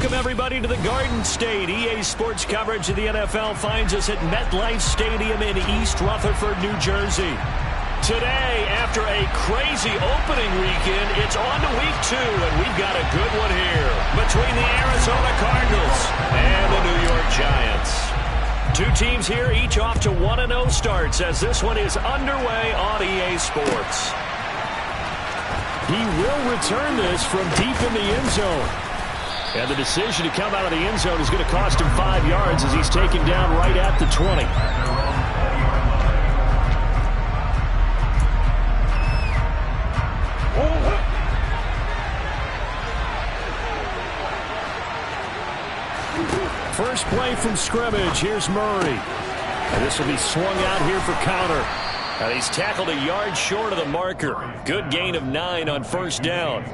Welcome, everybody, to the Garden State. EA Sports coverage of the NFL finds us at MetLife Stadium in East Rutherford, New Jersey. Today, after a crazy opening weekend, it's on to week 2, and we've got a good one here between the Arizona Cardinals and the New York Giants. Two teams here, each off to 1-0 starts as this one is underway on EA Sports. He will return this from deep in the end zone. And the decision to come out of the end zone is going to cost him 5 yards as he's taken down right at the 20. First play from scrimmage. Here's Murray. And this will be swung out here for counter. And he's tackled a yard short of the marker. Good gain of 9 on first down.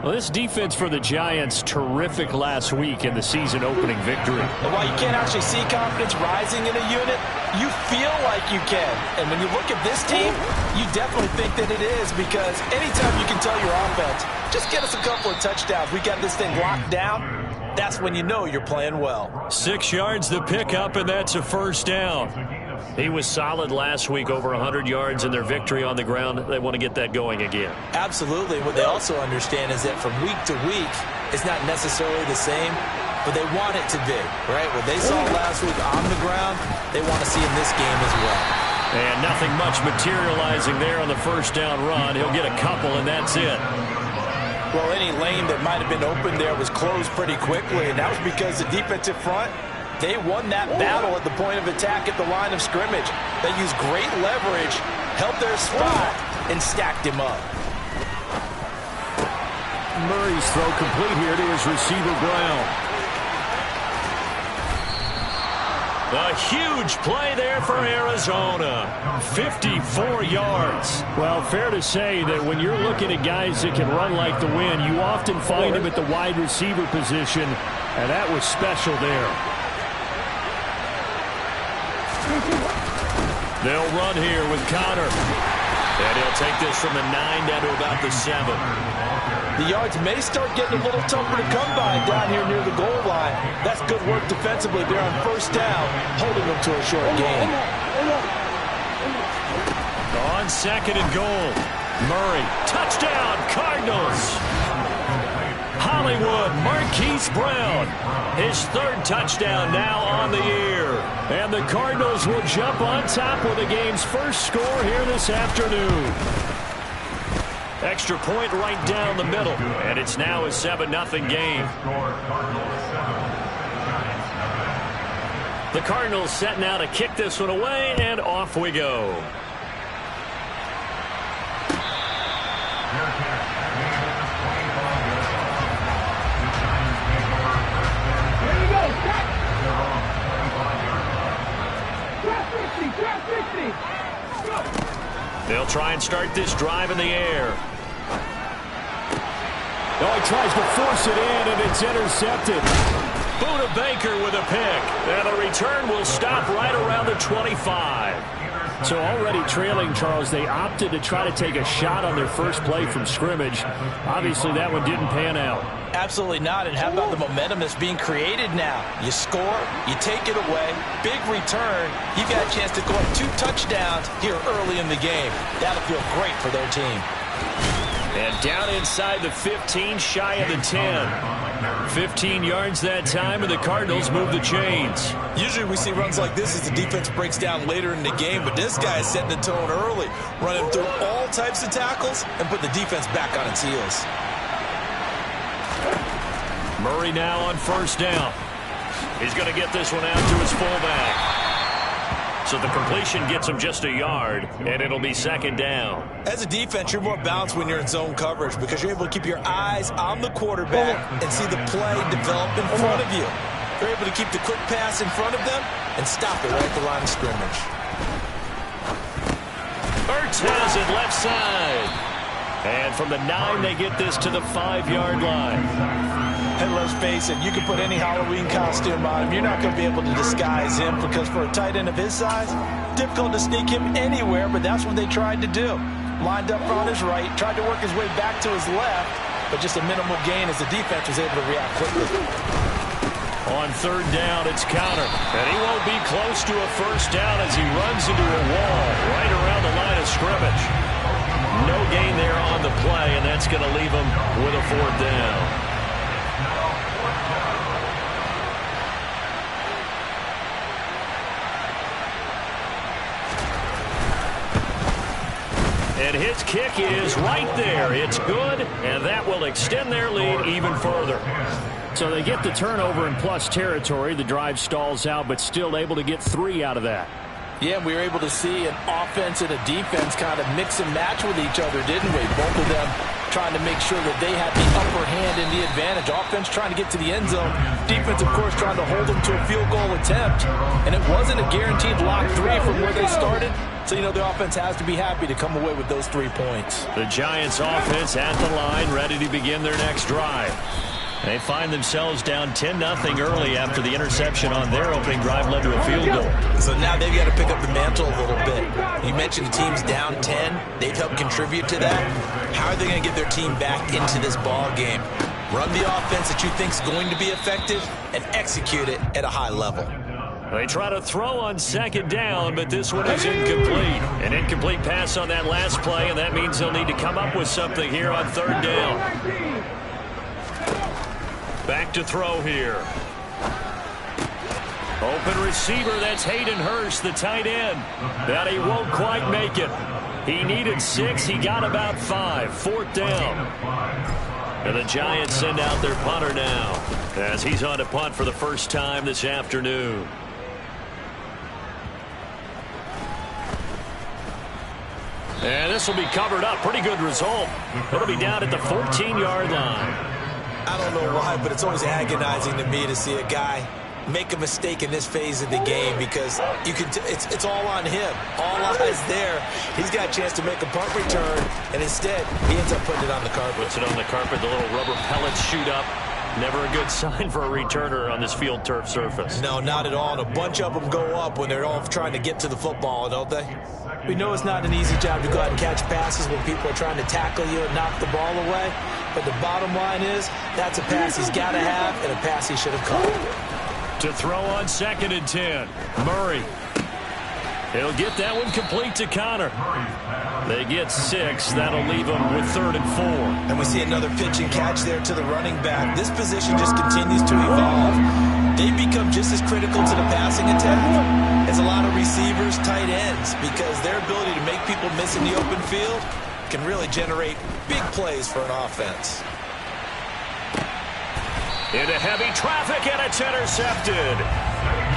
Well, this defense for the Giants, terrific last week in the season-opening victory. While you can't actually see confidence rising in a unit, you feel like you can. And when you look at this team, you definitely think that it is, because anytime you can tell your offense, just get us a couple of touchdowns, we got this thing locked down, that's when you know you're playing well. 6 yards the pickup, and that's a first down. He was solid last week, over 100 yards in their victory on the ground. They want to get that going again. Absolutely. What they also understand is that from week to week, it's not necessarily the same, but they want it to be, right? What they saw last week on the ground, they want to see in this game as well. And nothing much materializing there on the first down run. He'll get a couple, and that's it. Well, any lane that might have been open there was closed pretty quickly, and that was because the defensive front, they won that battle at the point of attack at the line of scrimmage. They used great leverage, held their spot, and stacked him up. Murray's throw complete here to his receiver, Brown. A huge play there for Arizona. 54 yards. Well, fair to say that when you're looking at guys that can run like the wind, you often find them at the wide receiver position, and that was special there. They'll run here with Connor. And he'll take this from the 9 down to about the 7. The yards may start getting a little tougher to come by down here near the goal line. That's good work defensively there on first down, holding them to a short gain. On second and goal, Murray. Touchdown, Cardinals. Hollywood, Marquise Brown. His 3rd touchdown now on the year. And the Cardinals will jump on top with the game's first score here this afternoon. Extra point right down the middle. And it's now a 7-0 game. The Cardinals set now to kick this one away, and off we go. They'll try and start this drive in the air. Oh, he tries to force it in, and it's intercepted. Buda Baker with a pick. And the return will stop right around the 25. So already trailing, Charles, they opted to try to take a shot on their first play from scrimmage. Obviously, that one didn't pan out. Absolutely not. And how about the momentum that's being created now? You score, you take it away, big return. You got a chance to go up 2 touchdowns here early in the game. That'll feel great for their team. And down inside the 15, shy of the 10. 15 yards that time, and the Cardinals move the chains. Usually we see runs like this as the defense breaks down later in the game, but this guy is setting the tone early, running through all types of tackles and put the defense back on its heels. Murray now on first down. He's going to get this one out to his fullback. So the completion gets him just a yard, and it'll be second down. As a defense, you're more balanced when you're in zone coverage because you're able to keep your eyes on the quarterback and see the play develop in front of you. You're able to keep the quick pass in front of them and stop it right at the line of scrimmage. Ertz has it left side. And from the 9, they get this to the 5-yard line. And let's face it, you can put any Halloween costume on him. You're not going to be able to disguise him because for a tight end of his size, difficult to sneak him anywhere, but that's what they tried to do. Lined up on his right, tried to work his way back to his left, but just a minimal gain as the defense was able to react quickly. On third down, it's Conner. And he won't be close to a first down as he runs into a wall right around the line of scrimmage. No gain there on the play, and that's going to leave him with a fourth down. And his kick is right there. It's good, and that will extend their lead even further. So they get the turnover in plus territory. The drive stalls out, but still able to get 3 out of that. Yeah, we were able to see an offense and a defense kind of mix and match with each other, didn't we? Both of them trying to make sure that they had the upper hand and the advantage. Offense trying to get to the end zone. Defense, of course, trying to hold them to a field goal attempt. And it wasn't a guaranteed lock 3 from where they started. So, you know, the offense has to be happy to come away with those 3 points. The Giants offense at the line, ready to begin their next drive. They find themselves down 10-0 early after the interception on their opening drive led to a field goal. So now they've got to pick up the mantle a little bit. You mentioned the team's down 10. They've helped contribute to that. How are they going to get their team back into this ball game? Run the offense that you think is going to be effective and execute it at a high level. They try to throw on second down, but this one is incomplete. An incomplete pass on that last play, and that means they'll need to come up with something here on third down. Back to throw here. Open receiver, that's Hayden Hurst, the tight end. But he won't quite make it. He needed 6, he got about 5. Fourth down. And the Giants send out their punter now, as he's on to punt for the first time this afternoon. And this will be covered up. Pretty good result. It'll be down at the 14-yard line. I don't know why, but it's always agonizing to me to see a guy make a mistake in this phase of the game because you can it's all on him. All eyes there. He's got a chance to make a punt return, and instead he ends up putting it on the carpet. Puts it on the carpet. The little rubber pellets shoot up. Never a good sign for a returner on this field turf surface. No, not at all. And a bunch of them go up when they're all trying to get to the football, don't they? We know it's not an easy job to go out and catch passes when people are trying to tackle you and knock the ball away. But the bottom line is that's a pass he's got to have and a pass he should have caught. To throw on 2nd and 10. Murray. He'll get that one complete to Conner. They get 6. That'll leave them with 3rd and 4. And we see another pitch and catch there to the running back. This position just continues to evolve. They become just as critical to the passing attack as a lot of receivers, tight ends, because their ability to make people miss in the open field can really generate big plays for an offense. Into heavy traffic, and it's intercepted.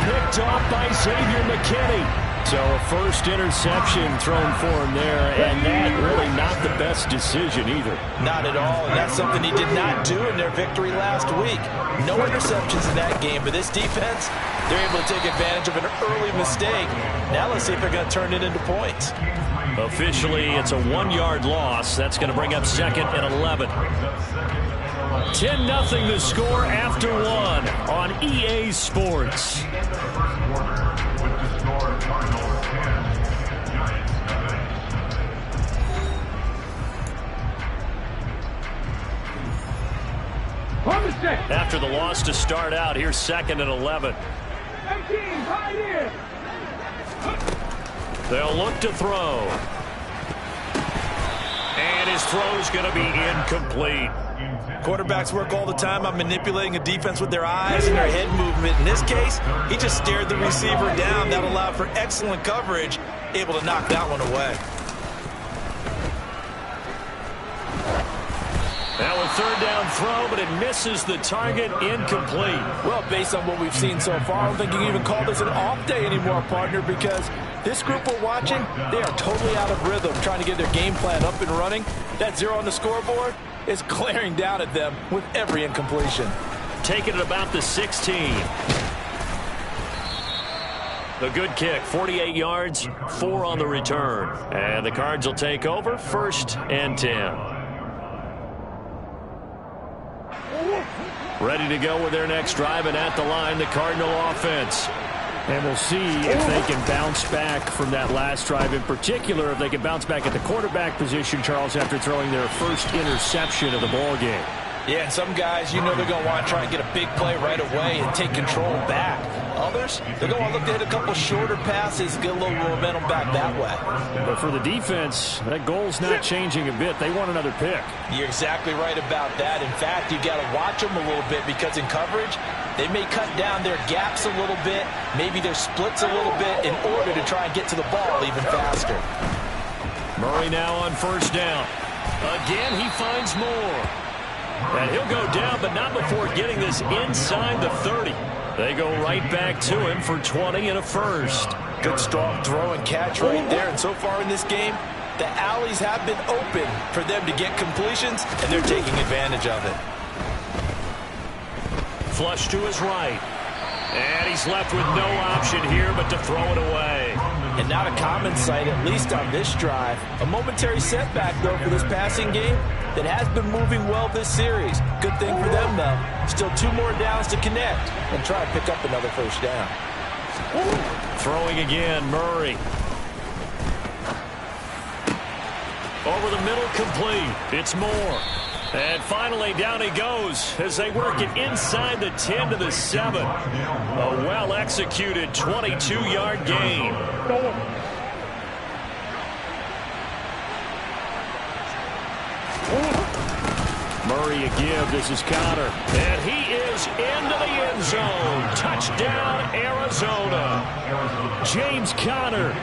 Picked off by Xavier McKinney. So a first interception thrown for him there, and that really not the best decision either. Not at all, and that's something he did not do in their victory last week. No interceptions in that game, but this defense, they're able to take advantage of an early mistake. Now let's see if they're going to turn it into points. Officially, it's a 1-yard loss. That's going to bring up 2nd and 11. 10-0 the score after 1 on EA Sports. After the loss to start out, here's 2nd and 11. They'll look to throw. And his throw's going to be incomplete. Quarterbacks work all the time on manipulating a defense with their eyes and their head movement. In this case, he just stared the receiver down. That allowed for excellent coverage, able to knock that one away. Now a 3rd down throw, but it misses the target, incomplete. Well, based on what we've seen so far, I don't think you can even call this an off day anymore, partner, because this group we're watching, they are totally out of rhythm, trying to get their game plan up and running. That 0 on the scoreboard is glaring down at them with every incompletion. Taking it about the 16. A good kick, 48 yards, 4 on the return. And the Cards will take over, 1st and 10. Ready to go with their next drive, and at the line, the Cardinal offense. And we'll see if they can bounce back from that last drive. In particular, if they can bounce back at the quarterback position, Charles, after throwing their first interception of the ball game. Yeah, and some guys, they're going to want to try and get a big play right away and take control back. Others, they're going to look to hit a couple shorter passes and get a little momentum back that way. But for the defense, that goal's not changing a bit. They want another pick. You're exactly right about that. In fact, you got to watch them a little bit because in coverage, they may cut down their gaps a little bit, maybe their splits a little bit in order to try and get to the ball even faster. Murray now on first down. Again, he finds more. And he'll go down, but not before getting this inside the 30. They go right back to him for 20 and a first. Good strong throw and catch right there. And so far in this game, the alleys have been open for them to get completions, and they're taking advantage of it. Flush to his right. And he's left with no option here but to throw it away. And not a common sight, at least on this drive. A momentary setback, though, for this passing game that has been moving well this series. Good thing for them, though. Still 2 more downs to connect and try to pick up another first down. Throwing again, Murray. Over the middle, complete. It's Moore. And finally, down he goes as they work it inside the 10 to the 7. A well-executed 22-yard gain. Murray a give. This is Conner. And he is into the end zone. Touchdown, Arizona. James Conner,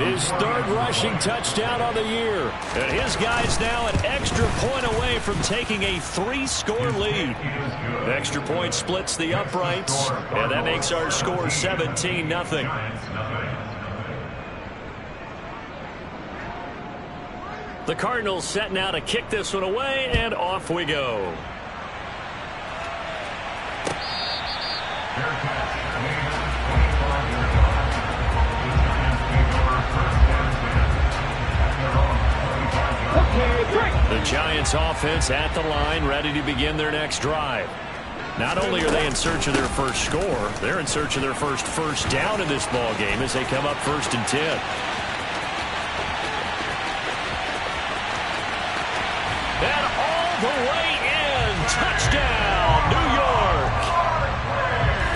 his 3rd rushing touchdown on the year. And his guy's now an extra point away from taking a 3-score lead. Extra point splits the uprights, and that makes our score 17-0. The Cardinals set now to kick this one away, and off we go. The Giants offense at the line, ready to begin their next drive. Not only are they in search of their first score, they're in search of their first down in this ball game as they come up 1st and 10. And all the way in. Touchdown, New York.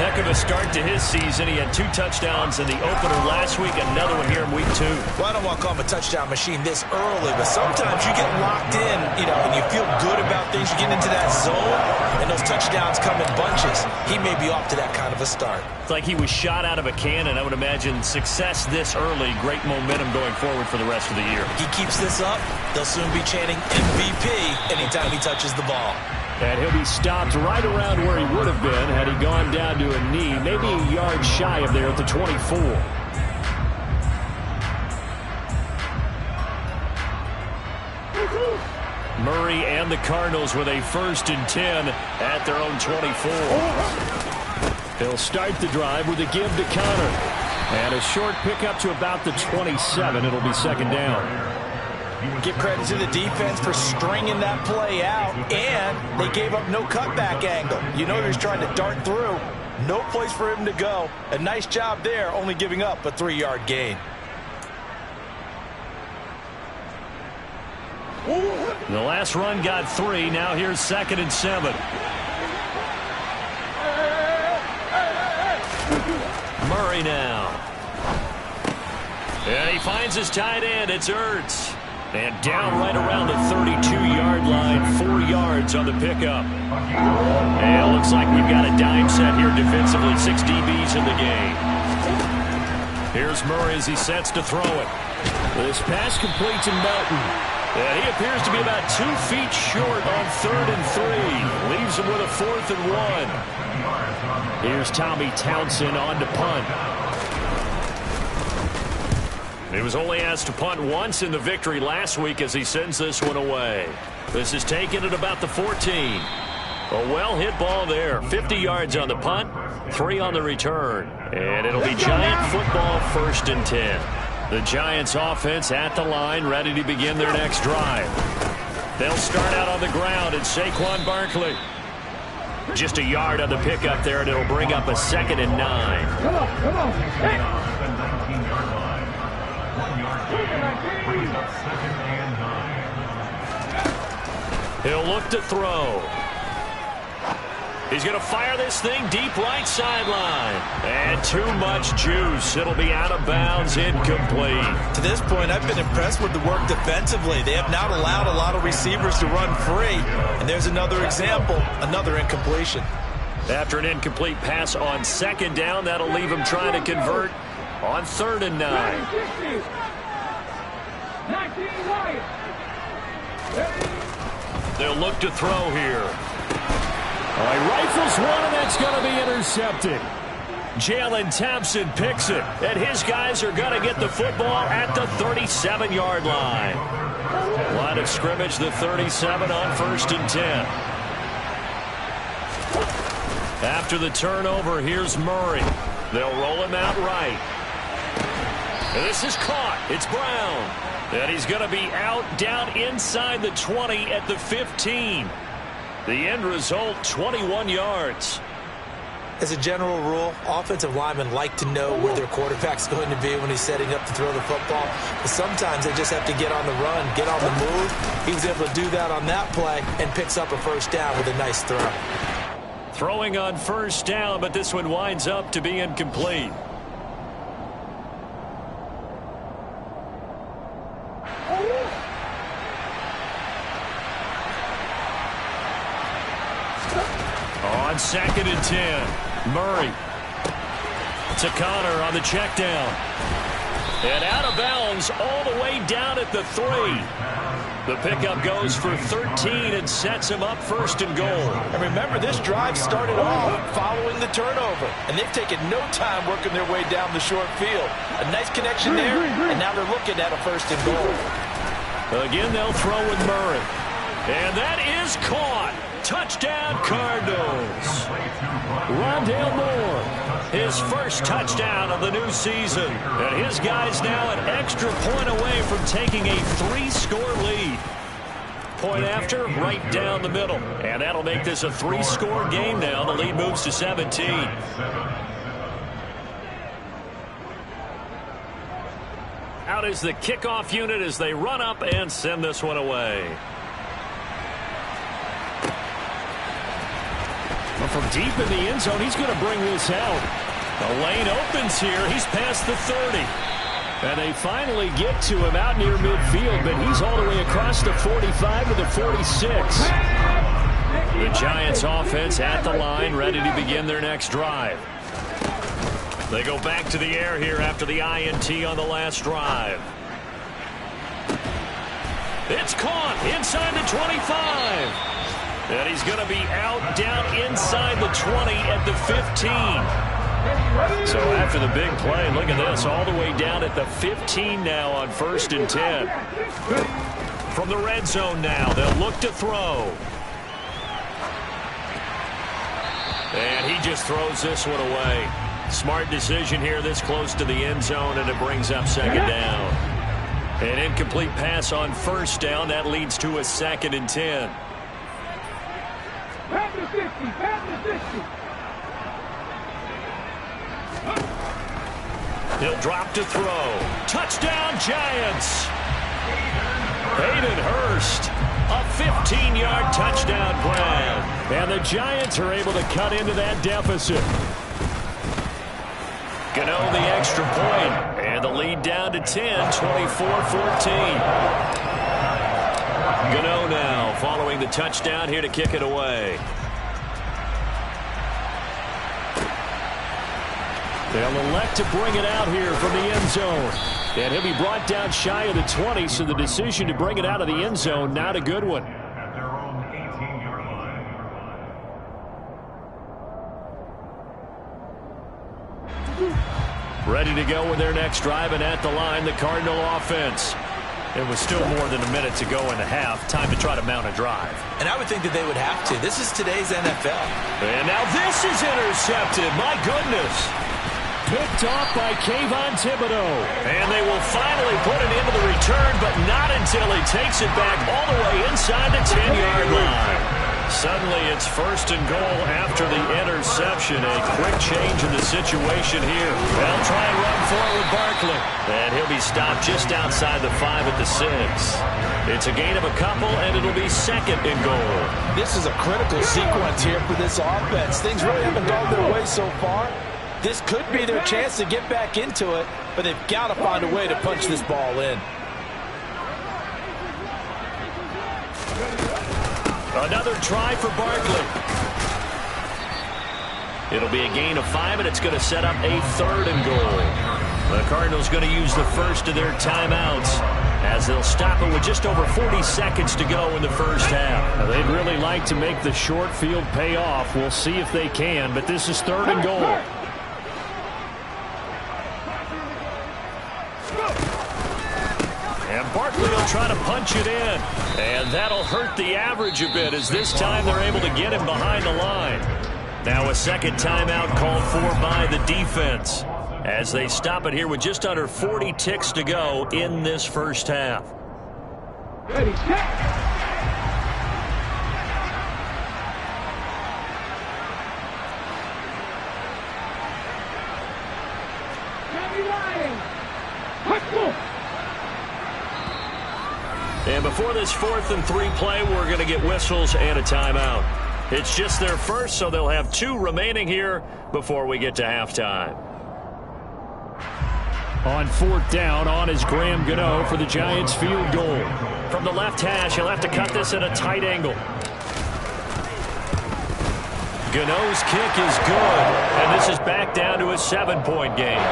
Heck of a start to his season. He had 2 touchdowns in the opener last week, another one here in week 2. Well, I don't want to call him a touchdown machine this early, but sometimes you get locked in, and you feel good about things. You get into that zone, and those touchdowns come in bunches. He may be off to that kind of a start. It's like he was shot out of a cannon. I would imagine success this early, great momentum going forward for the rest of the year. He keeps this up, they'll soon be chanting MVP anytime he touches the ball. And he'll be stopped right around where he would have been had he gone down to a knee, maybe a yard shy of there at the 24. Murray and the Cardinals with a 1st and 10 at their own 24. They'll start the drive with a give to Conner. And a short pickup to about the 27. It'll be 2nd down. Give credit to the defense for stringing that play out, and they gave up no cutback angle. He was trying to dart through. No place for him to go. A nice job there, only giving up a 3-yard gain. The last run got 3. Now here's 2nd and 7. Murray now. And he finds his tight end. It's Ertz. And down right around the 32-yard line, 4 yards on the pickup. And it looks like we've got a dime set here defensively, 6 DBs in the game. Here's Murray as he sets to throw it. This pass complete to Melton. And he appears to be about 2 feet short on 3rd and 3. Leaves him with a 4th and 1. Here's Tommy Townsend on to punt. He was only asked to punt once in the victory last week as he sends this one away. This is taken at about the 14. A well-hit ball there. 50 yards on the punt, 3 on the return. And it'll be Giant football 1st and 10. The Giants offense at the line, ready to begin their next drive. They'll start out on the ground. It's Saquon Barkley. Just a yard on the pickup there, and it'll bring up a 2nd and 9. Come on. Hey. He'll look to throw. He's going to fire this thing deep right sideline. And too much juice. It'll be out of bounds, incomplete. To this point, I've been impressed with the work defensively. They have not allowed a lot of receivers to run free. And there's another example, another incompletion. After an incomplete pass on 2nd down, that'll leave him trying to convert on 3rd and 9. They'll look to throw here. He rifles one, and that's going to be intercepted. Jalen Thompson picks it, and his guys are going to get the football at the 37-yard line. Line of scrimmage, the 37 on 1st and 10. After the turnover, here's Murray. They'll roll him out right. And this is caught. It's Brown. And he's going to be out down inside the 20 at the 15. The end result, 21 yards. As a general rule, offensive linemen like to know where their quarterback's going to be when he's setting up to throw the football. But sometimes they just have to get on the run, get on the move. He was able to do that on that play and picks up a 1st down with a nice throw. Throwing on 1st down, but this one winds up to be incomplete. On 2nd and 10, Murray to Connor on the check down. And out of bounds all the way down at the 3. The pickup goes for 13 and sets him up 1st and goal. And remember, this drive started off following the turnover. And they've taken no time working their way down the short field. A nice connection there, and now they're looking at a 1st and goal. Again, they'll throw with Murray. And that is caught. Touchdown, Cardinals. Rondale Moore, his 1st touchdown of the new season. And his guys now an extra point away from taking a 3-score lead. Point after, right down the middle. And that'll make this a 3-score game now. The lead moves to 17. Out is the kickoff unit as they run up and send this one away. From deep in the end zone, he's going to bring this out. The lane opens here. He's past the 30. And they finally get to him out near midfield, but he's all the way across the 45 to the 46. The Giants offense at the line, ready to begin their next drive. They go back to the air here after the INT on the last drive. It's caught inside the 25. And he's going to be out down inside the 20 at the 15. So after the big play, look at this, all the way down at the 15 now on 1st and 10. From the red zone now, they'll look to throw. And he just throws this one away. Smart decision here this close to the end zone, and it brings up 2nd down. An incomplete pass on 1st down. That leads to a 2nd and 10. He'll drop to throw. Touchdown, Giants! Hayden Hurst, a 15-yard touchdown grab. And the Giants are able to cut into that deficit. Gano the extra point, and the lead down to 10, 24-14. Gano now following the touchdown here to kick it away. They'll elect to bring it out here from the end zone. And he'll be brought down shy of the 20, so the decision to bring it out of the end zone, not a good one. Ready to go with their next drive, and at the line, the Cardinal offense. It was still more than a minute to go in the half. Time to try to mount a drive. And I would think that they would have to. This is today's NFL. And now this is intercepted. My goodness. Picked off by Kayvon Thibodeaux. And they will finally put it into the return, but not until he takes it back all the way inside the 10-yard line. Suddenly it's 1st and goal after the interception. A quick change in the situation here. They'll try and run forward with Barkley. And he'll be stopped just outside the 5 at the 6. It's a gain of a couple, and it'll be 2nd and goal. This is a critical sequence here for this offense. Things really haven't gone their way so far. This could be their chance to get back into it, but they've got to find a way to punch this ball in. Another try for Barkley. It'll be a gain of 5, and it's going to set up a 3rd and goal. The Cardinals going to use the first of their timeouts as they'll stop it with just over 40 seconds to go in the first half. Now, they'd really like to make the short field pay off. We'll see if they can, but this is 3rd and goal. And Barkley will try to punch it in. And that'll hurt the average a bit as this time they're able to get him behind the line. Now a second timeout called for by the defense as they stop it here with just under 40 ticks to go in this first half. Ready, set. And before this 4th and 3 play, we're going to get whistles and a timeout. It's just their first, so they'll have 2 remaining here before we get to halftime. On 4th down, on is Graham Gano for the Giants field goal. From the left hash, he'll have to cut this at a tight angle. Gano's kick is good, and this is back down to a 7-point game.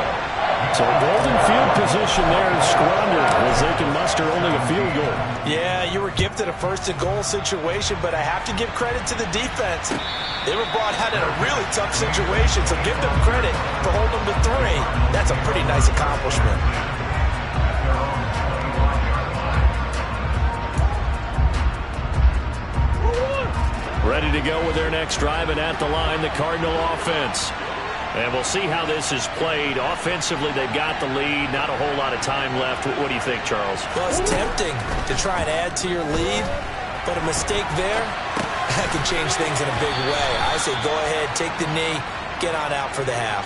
So golden field position there is squandered as they can muster only a field goal. Yeah, you were gifted a 1st and goal situation, but I have to give credit to the defense. They were brought out in a really tough situation, so give them credit for holding them to 3. That's a pretty nice accomplishment. Ready to go with their next drive, and at the line, the Cardinal offense. And we'll see how this is played. Offensively, they've got the lead. Not a whole lot of time left. What do you think, Charles? Well, it's tempting to try and add to your lead, but a mistake there, that can change things in a big way. I say go ahead, take the knee, get on out for the half.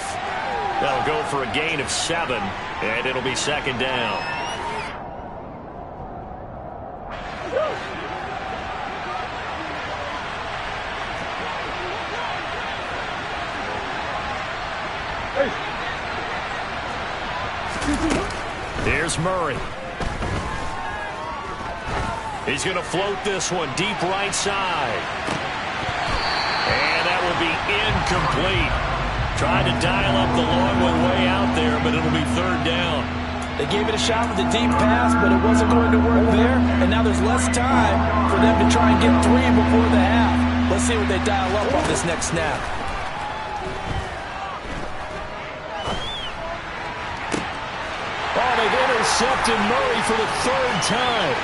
They'll go for a gain of 7, and it'll be 2nd down. Here's Murray. He's going to float this one deep right side. And that will be incomplete. Tried to dial up the long one way out there, but it'll be 3rd down. They gave it a shot with a deep pass, but it wasn't going to work there. And now there's less time for them to try and get 3 before the half. Let's see what they dial up on this next snap. They've intercepted Murray for the 3rd time.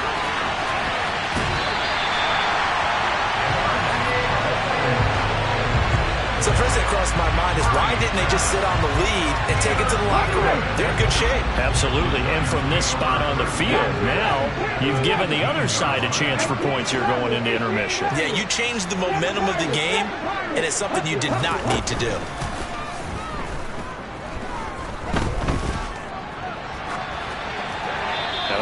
So first thing that crossed my mind is why didn't they just sit on the lead and take it to the locker room? They're in good shape. Absolutely. And from this spot on the field, now you've given the other side a chance for points here going into intermission. Yeah, you changed the momentum of the game, and it's something you did not need to do.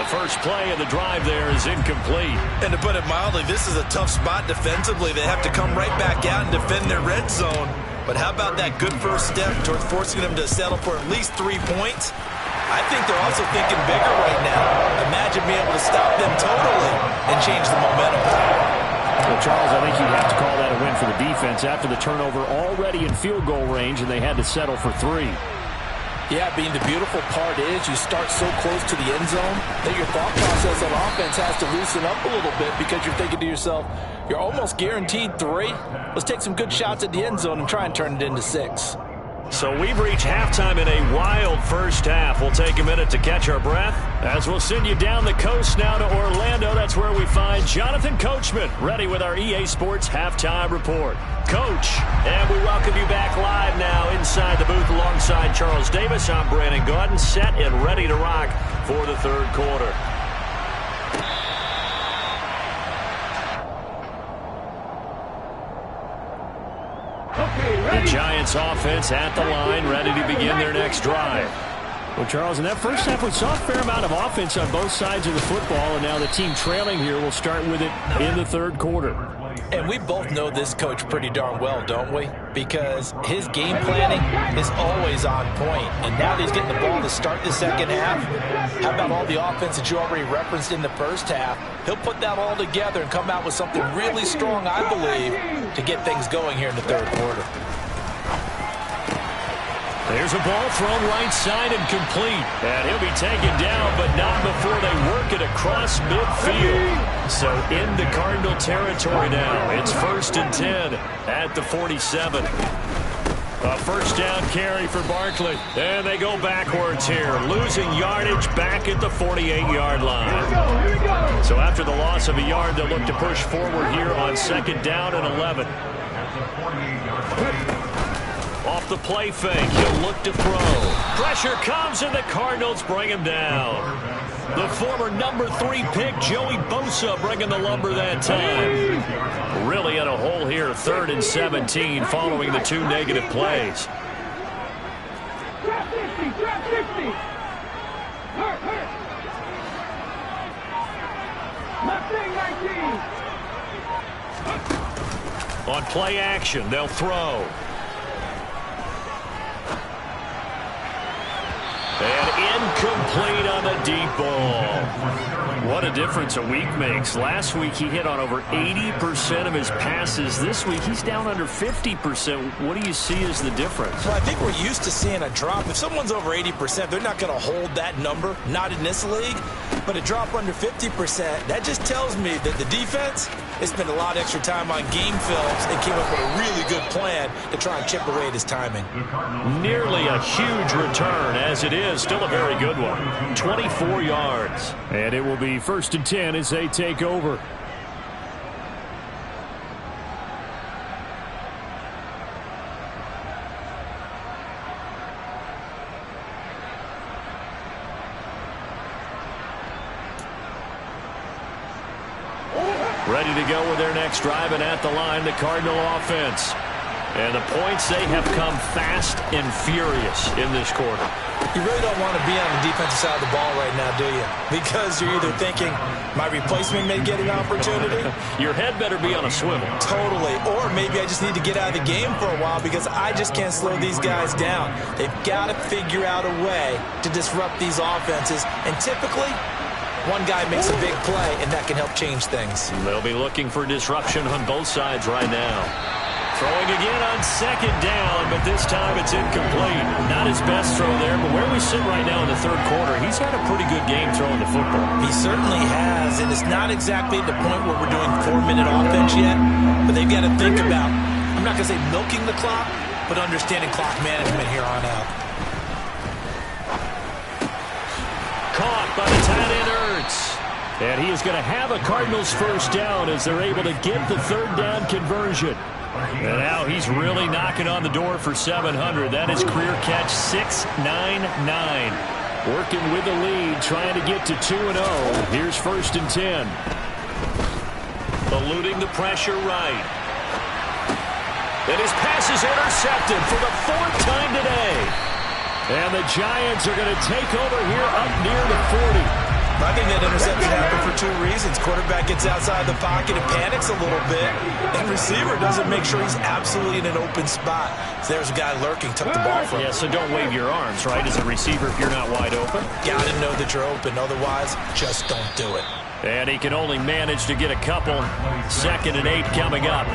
First play of the drive there is incomplete. And to put it mildly, this is a tough spot defensively. They have to come right back out and defend their red zone. But how about that good first step towards forcing them to settle for at least 3 points? I think they're also thinking bigger right now. Imagine being able to stop them totally and change the momentum. Well, Charles, I think you'd have to call that a win for the defense after the turnover already in field goal range, and they had to settle for 3. Yeah, Bean, the beautiful part is you start so close to the end zone that your thought process on offense has to loosen up a little bit because you're thinking to yourself, you're almost guaranteed 3. Let's take some good shots at the end zone and try and turn it into 6. So we've reached halftime in a wild first half. We'll take a minute to catch our breath as we'll send you down the coast now to Orlando. That's where we find Jonathan Coachman ready with our EA Sports Halftime Report. Coach, and we welcome you back live now inside the booth alongside Charles Davis. I'm Brandon Gaudin, set and ready to rock for the 3rd quarter. Giants offense at the line, ready to begin their next drive. Well, Charles, in that first half, we saw a fair amount of offense on both sides of the football, and now the team trailing here will start with it in the third quarter. And we both know this coach pretty darn well, don't we? Because his game planning is always on point. And now that he's getting the ball to start the second half, how about all the offense that you already referenced in the first half? He'll put that all together and come out with something really strong, I believe, to get things going here in the third quarter. There's a ball thrown right side and complete. And he'll be taken down, but not before they work it across midfield. So into Cardinal territory now. It's 1st and 10 at the 47. A first down carry for Barkley. And they go backwards here, losing yardage back at the 48-yard line. So after the loss of a yard, they'll look to push forward here on 2nd down and 11. Off the play fake, he'll look to throw. Pressure comes, and the Cardinals bring him down. The former number 3 pick, Joey Bosa, bringing the lumber that time. Really in a hole here, 3rd and 17, following the 2 negative plays. Trap 60, trap 60. Hurt. Left wing 19. On play action, they'll throw. And incomplete on the deep ball. What a difference a week makes. Last week he hit on over 80% of his passes. This week he's down under 50%. What do you see as the difference? Well, I think we're used to seeing a drop. If someone's over 80%, they're not going to hold that number. Not in this league. But a drop under 50%, that just tells me that the defense has spent a lot of extra time on game films and came up with a really good plan to try and chip away at his timing. Nearly a huge return, as it is. Still a very good one. 24 yards. And it will be 1st and 10 as they take over. Ready to go with their next drive, and at the line, the Cardinal offense. And the points, they have come fast and furious in this quarter. You really don't want to be on the defensive side of the ball right now, do you? Because you're either thinking, my replacement may get an opportunity. Your head better be on a swivel. Totally. Or maybe I just need to get out of the game for a while because I just can't slow these guys down. They've got to figure out a way to disrupt these offenses. And typically, one guy makes a big play, and that can help change things. They'll be looking for disruption on both sides right now. Throwing again on 2nd down, but this time it's incomplete. Not his best throw there, but where we sit right now in the third quarter, he's had a pretty good game throwing the football. He certainly has, and it's not exactly at the point where we're doing 4-minute offense yet, but they've got to think about, I'm not going to say milking the clock, but understanding clock management here on out. Caught by the tight end, Ertz. And he is going to have a Cardinals first down as they're able to get the 3rd down conversion. And now he's really knocking on the door for 700. That is career catch 699. Working with the lead, trying to get to 2-0. Here's 1st and 10. Eluding the pressure right. And his pass is intercepted for the 4th time today. And the Giants are going to take over here up near the 40. I think that interception happened for 2 reasons. Quarterback gets outside the pocket and panics a little bit. And receiver doesn't make sure he's absolutely in an open spot. So there's a guy lurking, took the ball from him. Yeah, so don't wave your arms, right, as a receiver if you're not wide open. Got to know that you're open. Otherwise, just don't do it. And he can only manage to get a couple. 2nd and 8 coming up.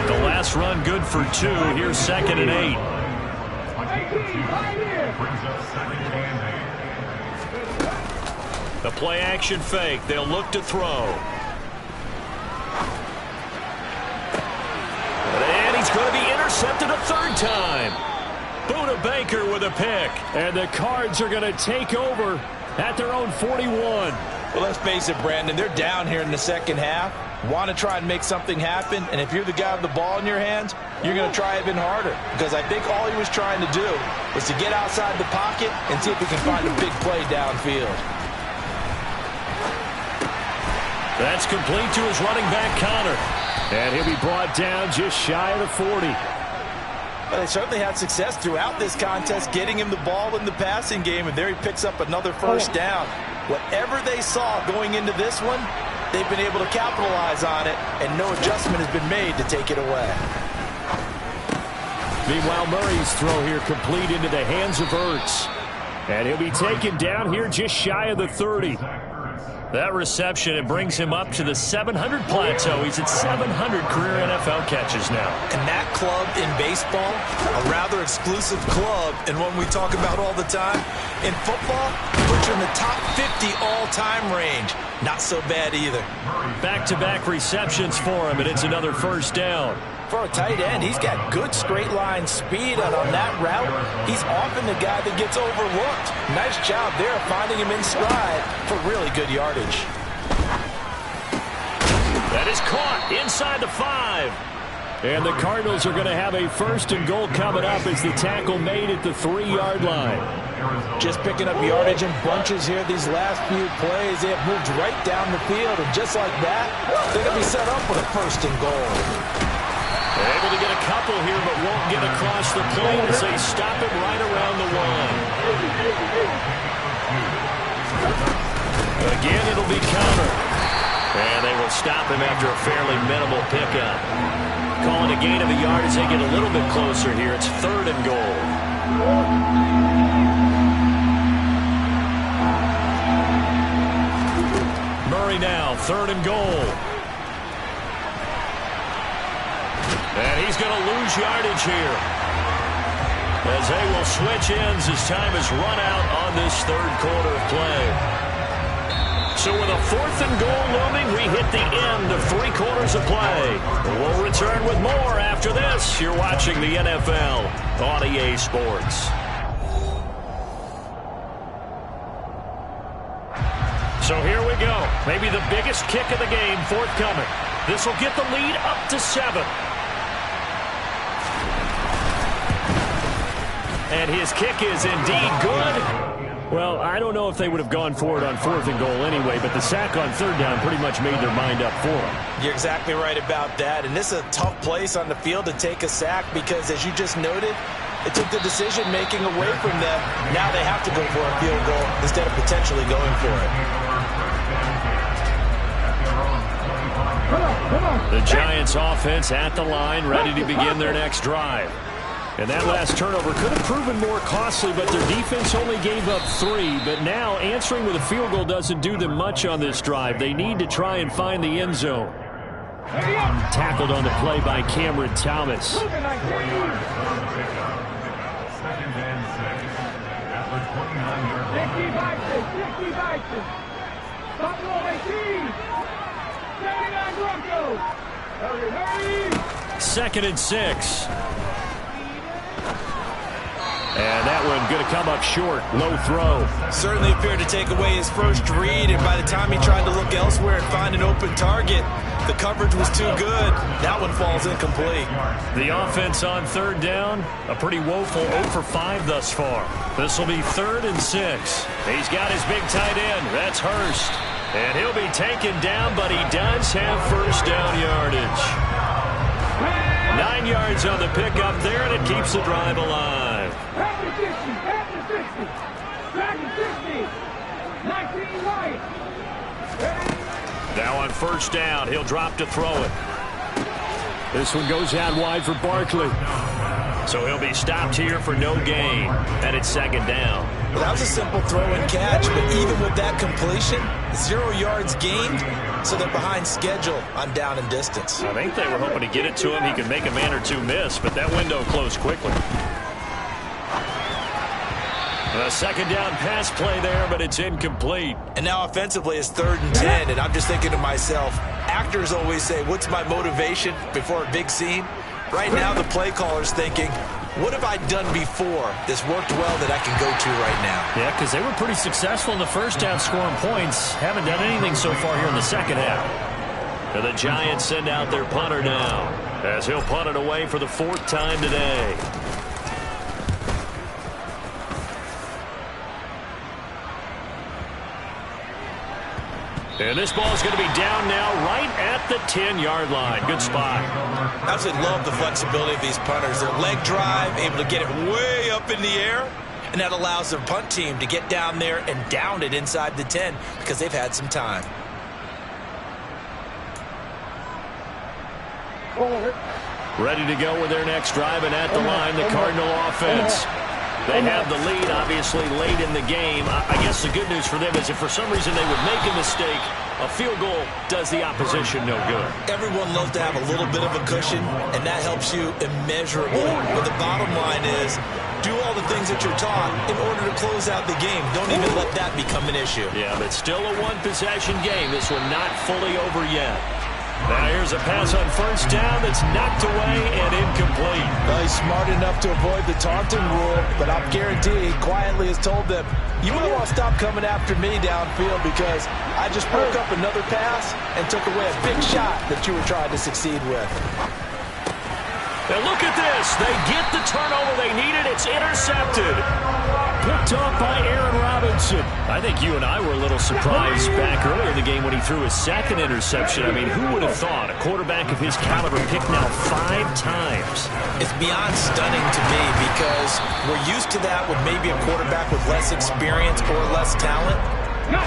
The last run good for 2. Here's 2nd and 8. The play action fake. They'll look to throw. And he's going to be intercepted a 3rd time. Buda Baker with a pick. And the Cards are going to take over at their own 41. Well, let's face it, Brandon. They're down here in the second half. Want to try and make something happen. And if you're the guy with the ball in your hands, you're going to try even harder. Because I think all he was trying to do was to get outside the pocket and see if he can find a big play downfield. That's complete to his running back, Connor. And he'll be brought down just shy of the 40. Well, they certainly had success throughout this contest, getting him the ball in the passing game, and there he picks up another first down. Whatever they saw going into this one, they've been able to capitalize on it, and no adjustment has been made to take it away. Meanwhile, Murray's throw here complete into the hands of Ertz. And he'll be taken down here just shy of the 30. That reception, it brings him up to the 700 plateau. He's at 700 career NFL catches now. And that club in baseball, a rather exclusive club, and one we talk about all the time. In football, puts you in the top 50 all-time range. Not so bad either. Back-to-back receptions for him, and it's another first down. For a tight end, he's got good straight-line speed, and on that route, he's often the guy that gets overlooked. Nice job there finding him in stride for really good yardage. That is caught inside the 5. And the Cardinals are going to have a first and goal coming up as the tackle made at the 3-yard line. Just picking up yardage in bunches here these last few plays. They have moved right down the field, and just like that, they're going to be set up with a first and goal. They're able to get a couple here, but won't get across the plane as they stop it right around the 1. Again, it'll be counter. And they will stop him after a fairly minimal pickup. Calling a gain of a yard as they get a little bit closer here. It's 3rd and goal. Murray now, 3rd and goal. And he's going to lose yardage here, as they will switch ends as time is run out on this 3rd quarter of play. So with a 4th and goal looming, we hit the end of 3 quarters of play. We'll return with more after this. You're watching the NFL on EA Sports. So here we go. Maybe the biggest kick of the game forthcoming. This will get the lead up to 7. And his kick is indeed good. Well, I don't know if they would have gone for it on 4th and goal anyway, but the sack on 3rd down pretty much made their mind up for them. You're exactly right about that. And this is a tough place on the field to take a sack because, as you just noted, it took the decision-making away from them. Now they have to go for a field goal instead of potentially going for it. The Giants offense at the line, ready to begin their next drive. And that last turnover could have proven more costly, but their defense only gave up 3. But now answering with a field goal doesn't do them much on this drive. They need to try and find the end zone. Tackled on the play by Cameron Thomas. Second and 6. And that one going to come up short. Low throw. Certainly appeared to take away his first read, and by the time he tried to look elsewhere and find an open target, the coverage was too good. That one falls incomplete. The offense on 3rd down, a pretty woeful 0 for 5 thus far. This will be 3rd and 6. He's got his big tight end. That's Hurst. And he'll be taken down, but he does have first down yardage. 9 yards on the pickup there, and it keeps the drive alive. Back to 60, back to 60, back to 60, 19 right. Now on first down, he'll drop to throw it. This one goes out wide for Barkley. So he'll be stopped here for no gain, and it's 2nd down. Well, that was a simple throw and catch, but even with that completion, 0 yards gained, so they're behind schedule on down and distance. I think they were hoping to get it to him. He could make a man or two miss, but that window closed quickly. A 2nd down pass play there, but it's incomplete. And now offensively it's 3rd and 10, and I'm just thinking to myself, actors always say, what's my motivation before a big scene? Right now the play caller's thinking, what have I done before this worked well that I can go to right now? Yeah, because they were pretty successful in the first half scoring points. Haven't done anything so far here in the second half. And the Giants send out their punter now, as he'll punt it away for the 4th time today. And this ball is going to be down now right at the 10-yard line. Good spot. I absolutely love the flexibility of these punters. Their leg drive, able to get it way up in the air, and that allows their punt team to get down there and down it inside the 10 because they've had some time. Ready to go with their next drive, and at the line, the Cardinal offense. They have the lead, obviously, late in the game. I guess the good news for them is if for some reason they would make a mistake, a field goal does the opposition no good. Everyone loves to have a little bit of a cushion, and that helps you immeasurably. But the bottom line is, do all the things that you're taught in order to close out the game. Don't even let that become an issue. Yeah, but still a one-possession game. This one not fully over yet. Now here's a pass on first down that's knocked away and incomplete. Well, he's smart enough to avoid the taunting rule, but I'm guaranteed he quietly has told them, you might want to stop coming after me downfield because I just broke up another pass and took away a big shot that you were trying to succeed with. And look at this. They get the turnover they needed. It's intercepted. Picked off by Aaron Robinson. I think you and I were a little surprised back earlier in the game when he threw his second interception. I mean, who would have thought a quarterback of his caliber picked now 5 times? It's beyond stunning to me because we're used to that with maybe a quarterback with less experience or less talent.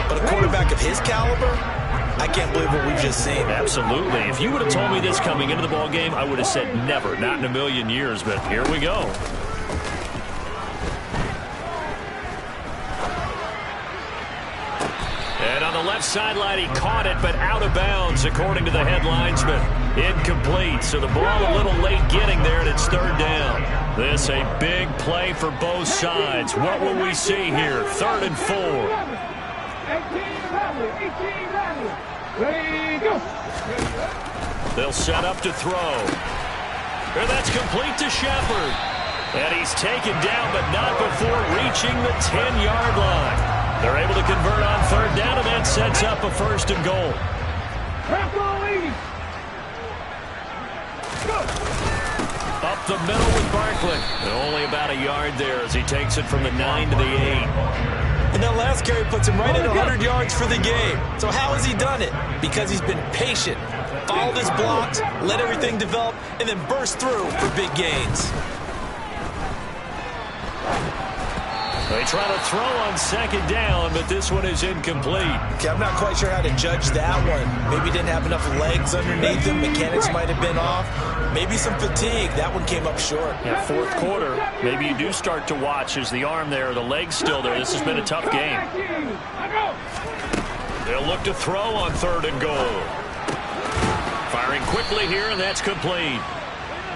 But a quarterback of his caliber, I can't believe what we've just seen. Absolutely. If you would have told me this coming into the ball game, I would have said never, not in a million years. But here we go. And on the left sideline, he caught it, but out of bounds, according to the headlines, but incomplete. So the ball a little late getting there, and it's third down. This a big play for both sides. What will we see here? 3rd and 4. 18, go. They'll set up to throw. And that's complete to Shepard. And he's taken down, but not before reaching the 10-yard line. They're able to convert on 3rd down, and that sets up a 1st and goal. Up the middle with Barkley. And only about a yard there as he takes it from the 9 to the 8. And that last carry puts him right at 100 yards for the game. So how has he done it? Because he's been patient, followed his blocks, let everything develop, and then burst through for big gains. They try to throw on 2nd down, but this one is incomplete. Okay, I'm not quite sure how to judge that one. Maybe he didn't have enough legs underneath him. Mechanics might have been off. Maybe some fatigue. That one came up short. Yeah, 4th quarter, maybe you do start to watch. Is the arm there, the leg's still there? This has been a tough game. They'll look to throw on 3rd and goal. Firing quickly here, and that's complete.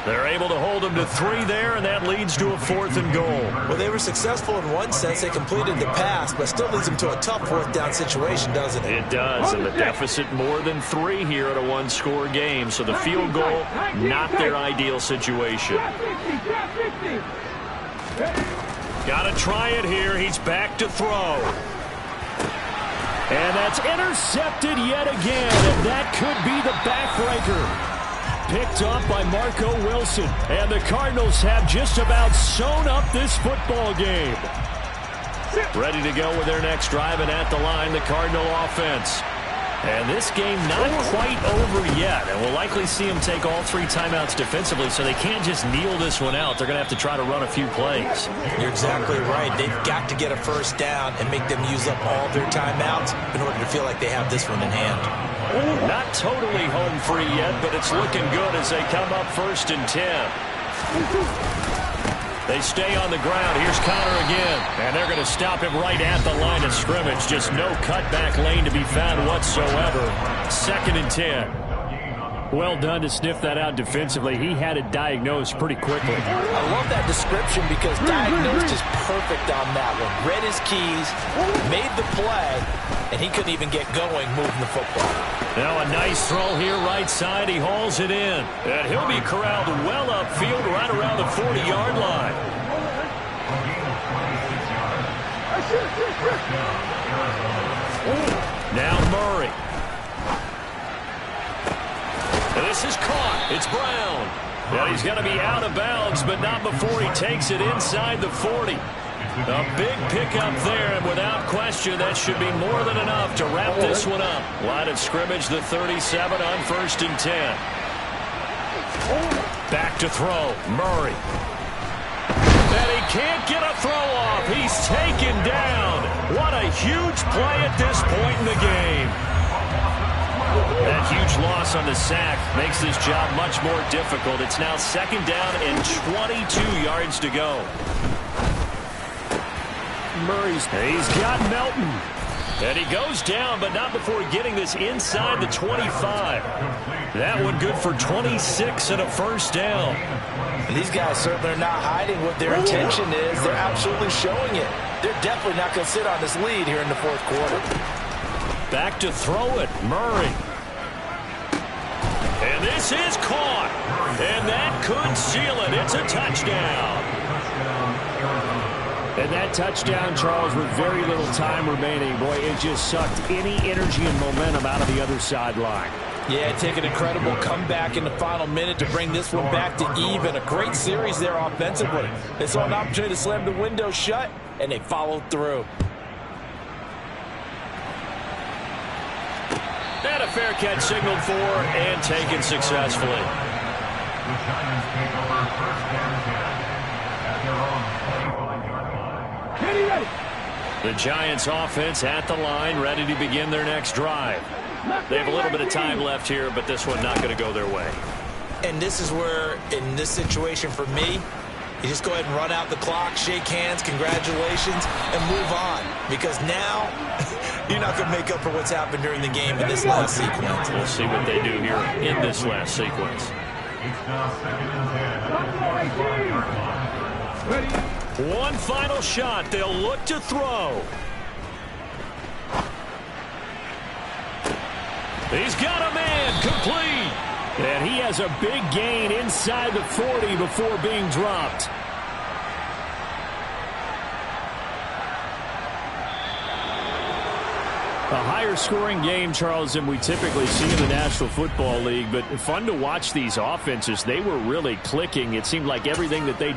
They're able to hold him to 3 there, and that leads to a 4th and goal. Well, they were successful in one sense. They completed the pass, but still leads them to a tough 4th down situation, doesn't it? It does, and the deficit more than 3 here at a one-score game. So the field goal, not their ideal situation. Got to try it here. He's back to throw. And that's intercepted yet again, and that could be the backbreaker. Picked off by Marco Wilson. And the Cardinals have just about sewn up this football game. Ready to go with their next drive, and at the line, the Cardinal offense. And this game not quite over yet. And we'll likely see them take all 3 timeouts defensively, so they can't just kneel this one out. They're going to have to try to run a few plays. You're exactly right. They've got to get a 1st down and make them use up all their timeouts in order to feel like they have this one in hand. Not totally home free yet, but it's looking good as they come up 1st and 10. They stay on the ground. Here's Connor again. And they're going to stop him right at the line of scrimmage. Just no cutback lane to be found whatsoever. 2nd and 10. Well done to sniff that out defensively. He had it diagnosed pretty quickly. I love that description because diagnosed is perfect on that one. Read his keys, made the play, and he couldn't even get going moving the football. Now a nice throw here right side. He hauls it in. And he'll be corralled well upfield right around the 40-yard line. Now Murray. And this is caught. It's Brown. And he's going to be out of bounds, but not before he takes it inside the 40. A big pickup there, and without question, that should be more than enough to wrap this one up. Line of scrimmage, the 37 on 1st and 10. Back to throw, Murray. And he can't get a throw off. He's taken down. What a huge play at this point in the game. That huge loss on the sack makes this job much more difficult. It's now 2nd down and 22 yards to go. He's got Melton. And he goes down, but not before getting this inside the 25. That one good for 26 and a 1st down. And these guys certainly are not hiding what their intention is. They're absolutely showing it. They're definitely not going to sit on this lead here in the 4th quarter. Back to throw it, Murray. And this is caught. And that could seal it. It's a touchdown. And that touchdown, Charles, with very little time remaining, boy, it just sucked any energy and momentum out of the other sideline. Yeah, take an incredible comeback in the final minute to bring this one back to even. A great series there offensively. They saw an opportunity to slam the window shut, and they followed through. And a fair catch signaled for and taken successfully. The Giants take over 1st and 10 at their own 25-yard line. The Giants offense at the line, ready to begin their next drive. They have a little bit of time left here, but this one not going to go their way. And this is where, in this situation for me, you just go ahead and run out the clock, shake hands, congratulations, and move on. Because now, you're not going to make up for what's happened during the game in this last sequence. We'll see what they do here in this last sequence. It's now 2nd and 10 at the 45-yard line. One final shot. They'll look to throw. He's got a man complete. And he has a big gain inside the 40 before being dropped. A higher scoring game, Charles, than we typically see in the National Football League. But fun to watch these offenses. They were really clicking. It seemed like everything that they